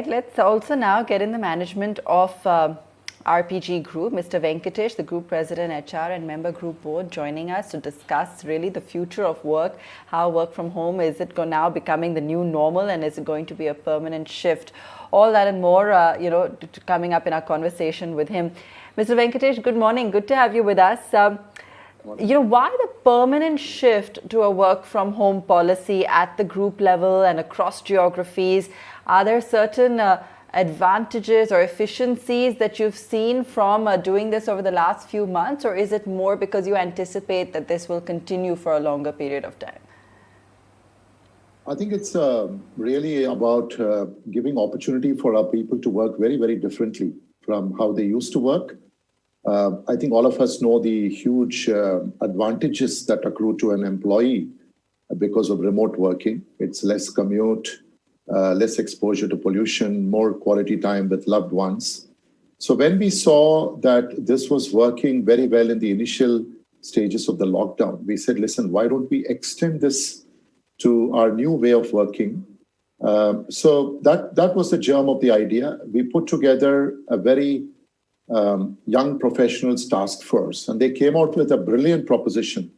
Let's also now get in the management of RPG Group. Mr. Venkatesh, the Group President, HR and Member Group Board, joining us to discuss really the future of work, how work from home, is it now becoming the new normal, and is it going to be a permanent shift? All that and more, coming up in our conversation with him. Mr. Venkatesh, good morning. Good to have you with us. Why the permanent shift to a work from home policy at the group level and across geographies? Are there certain advantages or efficiencies that you've seen from doing this over the last few months, or is it more because you anticipate that this will continue for a longer period of time? I think it's really about giving opportunity for our people to work very, very differently from how they used to work. I think all of us know the huge advantages that accrue to an employee because of remote working. It's less commute, less exposure to pollution, more quality time with loved ones. So when we saw that this was working very well in the initial stages of the lockdown, we said, listen, why don't we extend this to our new way of working? So that was the germ of the idea. We put together a very young professionals task force, and they came out with a brilliant proposition.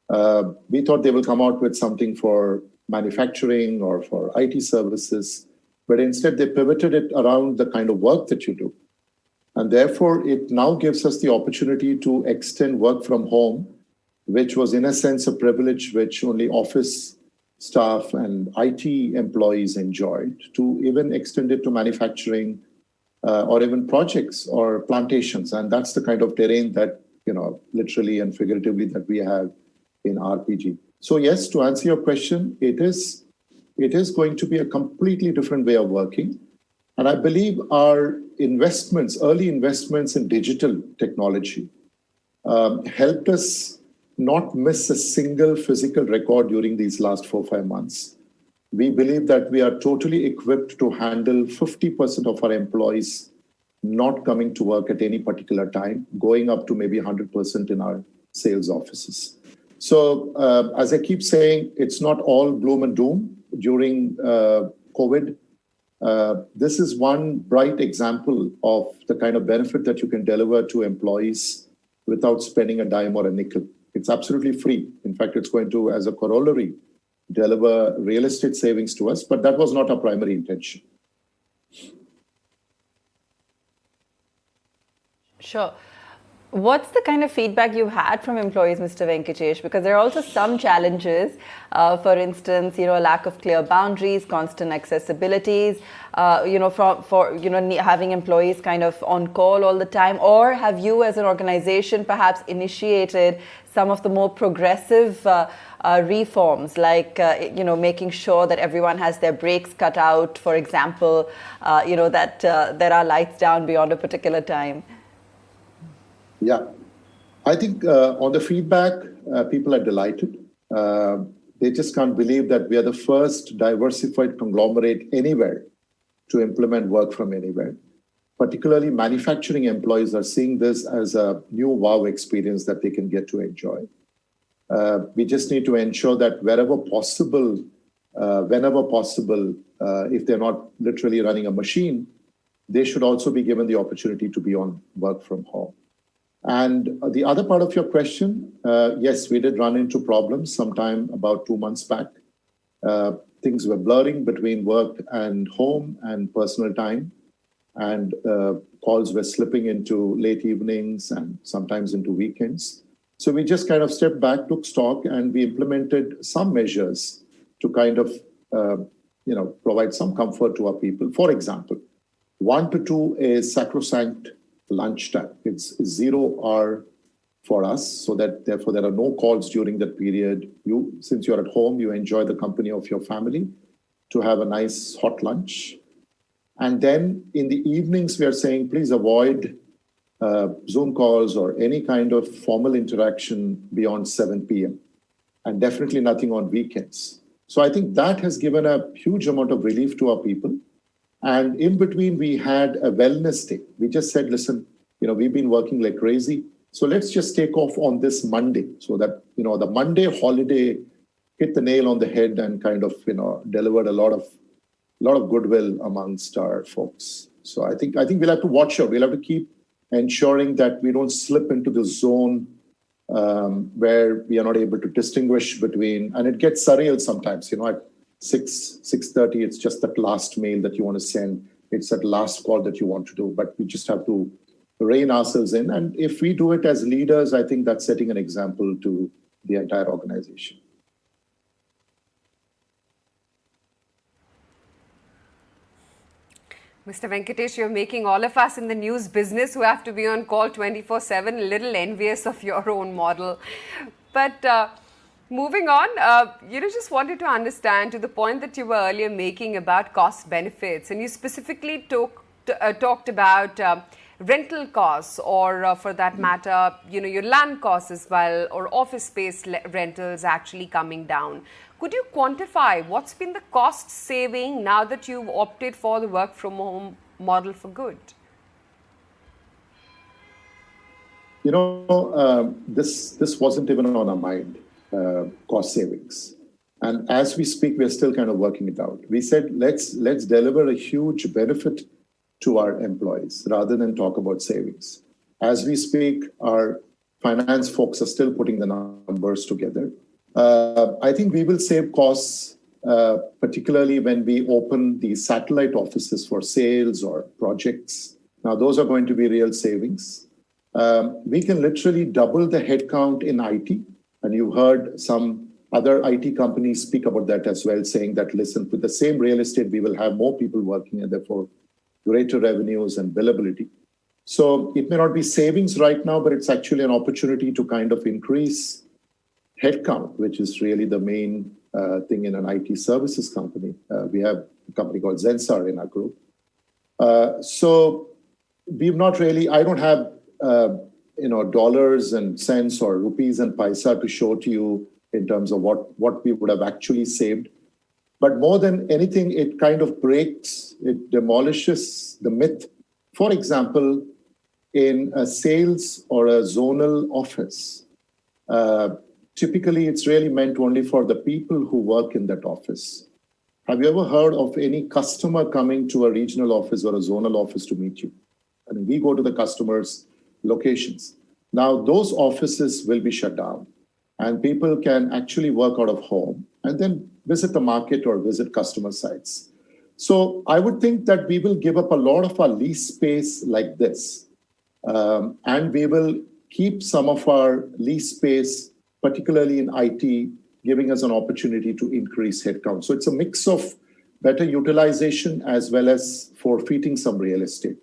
We thought they will come out with something for manufacturing or for IT services, but instead they pivoted it around the kind of work that you do. And therefore, it now gives us the opportunity to extend work from home, which was in a sense a privilege which only office staff and IT employees enjoyed, to even extend it to manufacturing, or even projects or plantations. And that's the kind of terrain that, literally and figuratively, that we have in RPG. So yes, to answer your question, it is going to be a completely different way of working. And I believe our early investments in digital technology helped us not miss a single physical record during these last 4-5 months. We believe that we are totally equipped to handle 50% of our employees not coming to work at any particular time, going up to maybe 100% in our sales offices. So as I keep saying, it's not all gloom and doom during COVID. This is one bright example of the kind of benefit that you can deliver to employees without spending a dime or a nickel. It's absolutely free. In fact, it's going to, as a corollary, deliver real estate savings to us, but that was not our primary intention. Sure. What's the kind of feedback you've had from employees, Mr. Venkatesh? Because there are also some challenges, for instance, a lack of clear boundaries, constant accessibilities, having employees kind of on call all the time. Or have you as an organization perhaps initiated some of the more progressive reforms, like, making sure that everyone has their breaks cut out, for example, that there are lights down beyond a particular time? Yeah, I think on the feedback, people are delighted. They just can't believe that we are the first diversified conglomerate anywhere to implement work from anywhere. Particularly manufacturing employees are seeing this as a new wow experience that they can get to enjoy. We just need to ensure that whenever possible, if they're not literally running a machine, they should also be given the opportunity to be on work from home. And the other part of your question, yes, we did run into problems sometime about 2 months back. Things were blurring between work and home and personal time. And calls were slipping into late evenings and sometimes into weekends. So we just kind of stepped back, took stock, and we implemented some measures to kind of, provide some comfort to our people. For example, 1 to 2 is sacrosanct lunchtime. It's 0 hour for us, so that therefore there are no calls during that period. Since you're at home, you enjoy the company of your family to have a nice hot lunch. And then in the evenings, we are saying, please avoid Zoom calls or any kind of formal interaction beyond 7 p.m. and definitely nothing on weekends. So I think that has given a huge amount of relief to our people. And in between, we had a wellness day. We just said, listen, we've been working like crazy. So let's just take off on this Monday so that, the Monday holiday hit the nail on the head and kind of, delivered a lot of lot of goodwill amongst our folks. So I think we'll have to watch out. We'll have to keep ensuring that we don't slip into the zone where we are not able to distinguish between, and it gets surreal sometimes. At 6:30, it's just that last mail that you want to send. It's that last call that you want to do. But we just have to rein ourselves in. And if we do it as leaders, I think that's setting an example to the entire organization. Mr. Venkatesh, you're making all of us in the news business who have to be on call 24/7 a little envious of your own model. But moving on, just wanted to understand to the point that you were earlier making about cost benefits, and you specifically talked about rental costs, or for that matter, your land costs as well, or office space rentals actually coming down. Could you quantify what's been the cost saving now that you've opted for the work from home model for good? This wasn't even on our mind, cost savings. And as we speak, we're still kind of working it out. We said, let's deliver a huge benefit to our employees rather than talk about savings. As we speak, our finance folks are still putting the numbers together. I think we will save costs, particularly when we open the satellite offices for sales or projects. Now, those are going to be real savings. We can literally double the headcount in IT. And you heard some other IT companies speak about that as well, saying that, listen, with the same real estate, we will have more people working and therefore greater revenues and billability. So it may not be savings right now, but it's actually an opportunity to kind of increase headcount, which is really the main thing in an IT services company. We have a company called Zensar in our group. So we've not really, I don't have, dollars and cents or rupees and paisa to show to you in terms of what we would have actually saved. But more than anything, it kind of it demolishes the myth. For example, in a sales or a zonal office, typically it's really meant only for the people who work in that office. Have you ever heard of any customer coming to a regional office or a zonal office to meet you? I mean, we go to the customer's locations. Now, those offices will be shut down and people can actually work out of home and then visit the market or visit customer sites. So I would think that we will give up a lot of our lease space like this. And we will keep some of our lease space, particularly in IT, giving us an opportunity to increase headcount. So it's a mix of better utilization as well as forfeiting some real estate.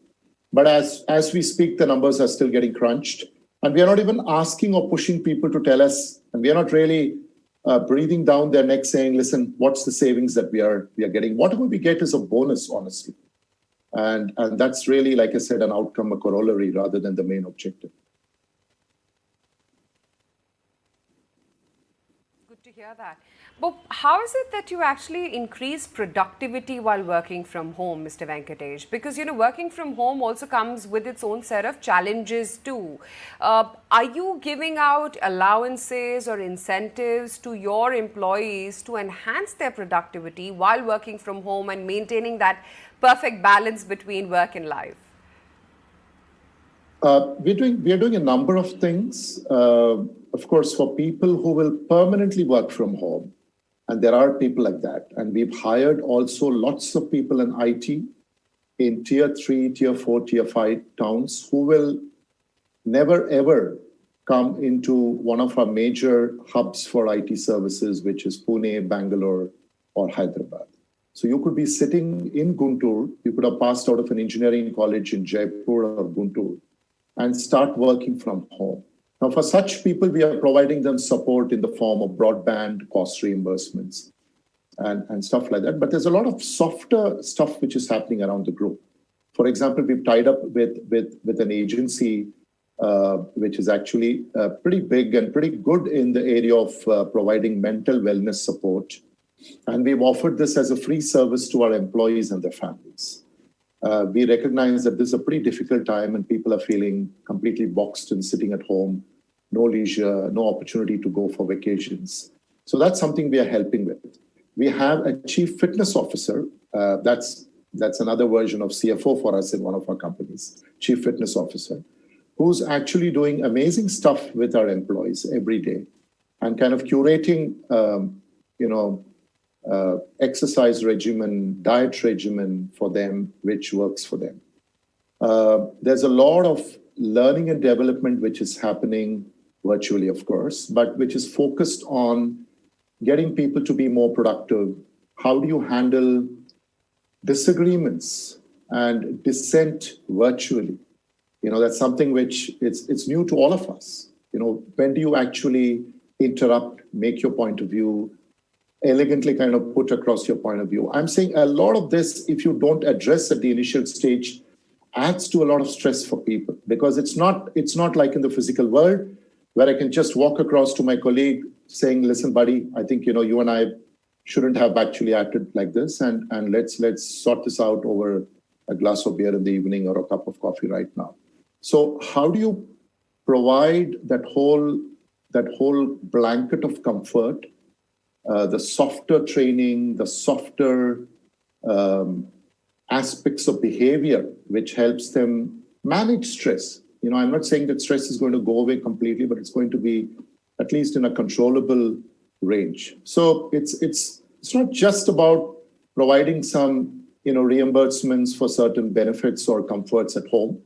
But as we speak, the numbers are still getting crunched. And we are not even asking or pushing people to tell us, and we are not really breathing down their neck saying, listen, what's the savings that we are getting? Whatever we get is a bonus, honestly. And that's really, like I said, an outcome, a corollary rather than the main objective. Good to hear that. But how is it that you actually increase productivity while working from home, Mr. Venkatesh? Because, working from home also comes with its own set of challenges too. Are you giving out allowances or incentives to your employees to enhance their productivity while working from home and maintaining that perfect balance between work and life? We are doing a number of things. Of course, for people who will permanently work from home, and there are people like that. And we've hired also lots of people in IT in tier 3, tier 4, tier 5 towns who will never, ever come into one of our major hubs for IT services, which is Pune, Bangalore, or Hyderabad. So you could be sitting in Guntur, you could have passed out of an engineering college in Jaipur or Guntur, and start working from home. Now, for such people, we are providing them support in the form of broadband, cost reimbursements, and stuff like that. But there's a lot of softer stuff which is happening around the group. For example, we've tied up with an agency which is actually pretty big and pretty good in the area of providing mental wellness support. And we've offered this as a free service to our employees and their families. We recognize that this is a pretty difficult time and people are feeling completely boxed and sitting at home, no leisure, no opportunity to go for vacations. So that's something we are helping with. We have a chief fitness officer That's another version of CFO for us in one of our companies, Chief Fitness Officer, who's actually doing amazing stuff with our employees every day and kind of curating, exercise regimen, diet regimen for them, which works for them. There's a lot of learning and development which is happening virtually, of course, but which is focused on getting people to be more productive. How do you handle disagreements and dissent virtually? That's something which it's new to all of us. When do you actually interrupt, make your point of view, elegantly kind of put across your point of view? I'm saying a lot of this, if you don't address at the initial stage, adds to a lot of stress for people, because it's not like in the physical world where I can just walk across to my colleague saying, listen, buddy, I think, you and I shouldn't have actually acted like this, and let's sort this out over a glass of beer in the evening or a cup of coffee right now. So how do you provide that whole blanket of comfort, the softer training, the softer aspects of behavior, which helps them manage stress? I'm not saying that stress is going to go away completely, but it's going to be at least in a controllable range. So it's not just about providing some reimbursements for certain benefits or comforts at home,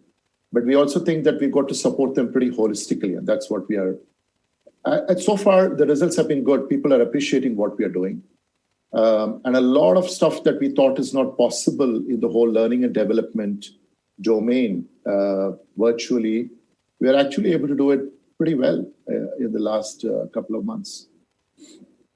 but we also think that we've got to support them pretty holistically, and that's what we are. And so far, the results have been good. People are appreciating what we are doing. And a lot of stuff that we thought is not possible in the whole learning and development domain virtually, we are actually able to do it pretty well in the last couple of months.